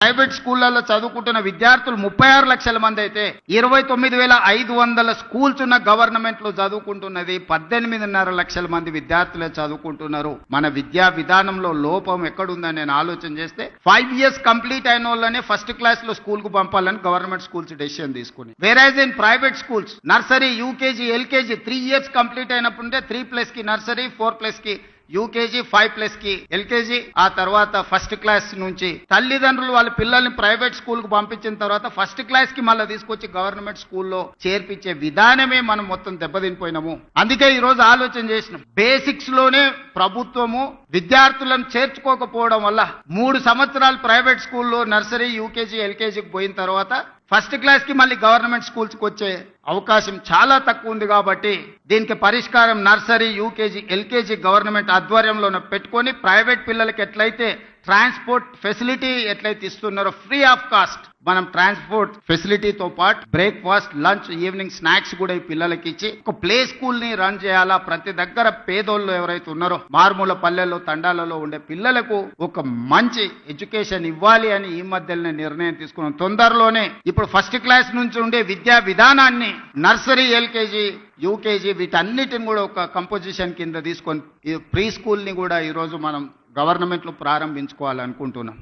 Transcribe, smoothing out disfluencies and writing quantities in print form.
Private స్కూళ్లలో చదువుకుంటున్న విద్యార్థులు 36 లక్షల మంది అయితే 29,500 స్కూల్స్ ఉన్న గవర్నమెంట్ లో చదువుకుంటున్నది 18.5 లక్షల మంది విద్యార్థులే చదువుకుంటున్నారు. మన విద్యా విధానంలో లోపం ఎక్కడుందని నేను ఆలోచన చేస్తే 5 years కంప్లీట్ అయిన వాళ్ళనే ఫస్ట్ క్లాస్ లో స్కూల్ కు పంపాలని గవర్నమెంట్ స్కూల్స్ డెసిషన్ తీసుకుని, వేరేజ్ in private schools nursery UKG LKG 3 years complete అయినప్పుడే 3+ కి నర్సరీ 4+ కి యూకేజీ 5+ కి ఎల్కేజీ, ఆ తర్వాత ఫస్ట్ క్లాస్ నుంచి తల్లిదండ్రులు వాళ్ళ పిల్లల్ని ప్రైవేట్ స్కూల్ కు పంపించిన తర్వాత ఫస్ట్ క్లాస్ కి మళ్ళీ తీసుకొచ్చి గవర్నమెంట్ స్కూల్లో చేర్పించే విధానమే మనం మొత్తం దెబ్బతినిపోయినాము. అందుకే ఈ రోజు ఆలోచన చేసినాం, బేసిక్స్ లోనే ప్రభుత్వము విద్యార్థులను చేర్చుకోకపోవడం వల్ల 3 సంవత్సరాలు ప్రైవేట్ స్కూల్లో నర్సరీ యూకేజీ ఎల్కేజీకి పోయిన తర్వాత ఫస్ట్ క్లాస్ కి మళ్ళీ గవర్నమెంట్ స్కూల్స్ కి వచ్చే అవకాశం చాలా తక్కువ ఉంది. కాబట్టి దీనికి పరిష్కారం నర్సరీ యూకేజీ ఎల్కేజీ గవర్నమెంట్ ఆధ్వర్యంలో పెట్టుకొని ప్రైవేట్ పిల్లలకి ఎట్లయితే ట్రాన్స్పోర్ట్ ఫెసిలిటీ ఎట్లయితే ఇస్తున్నారో ఫ్రీ ఆఫ్ కాస్ట్ మనం ట్రాన్స్పోర్ట్ ఫెసిలిటీతో పాటు బ్రేక్ఫాస్ట్ లంచ్ ఈవినింగ్ స్నాక్స్ కూడా ఈ పిల్లలకి ఇచ్చి ఒక ప్లే స్కూల్ ని రన్ చేయాలా. ప్రతి దగ్గర పేదోళ్ళు ఎవరైతే ఉన్నారో మారుమూల పల్లెల్లో తండాలలో ఉండే పిల్లలకు ఒక మంచి ఎడ్యుకేషన్ ఇవ్వాలి అని ఈ మధ్యలోనే నిర్ణయం తీసుకున్నాం. తొందరలోనే ఇప్పుడు ఫస్ట్ క్లాస్ నుంచి ఉండే విద్యా విధానాన్ని నర్సరీ ఎల్కేజీ యూకేజీ వీటన్నిటిని కూడా ఒక కంపోజిషన్ కింద తీసుకొని ప్రీ స్కూల్ ని కూడా ఈరోజు మనం గవర్నమెంట్ లో ప్రారంభించుకోవాలనుకుంటున్నాం.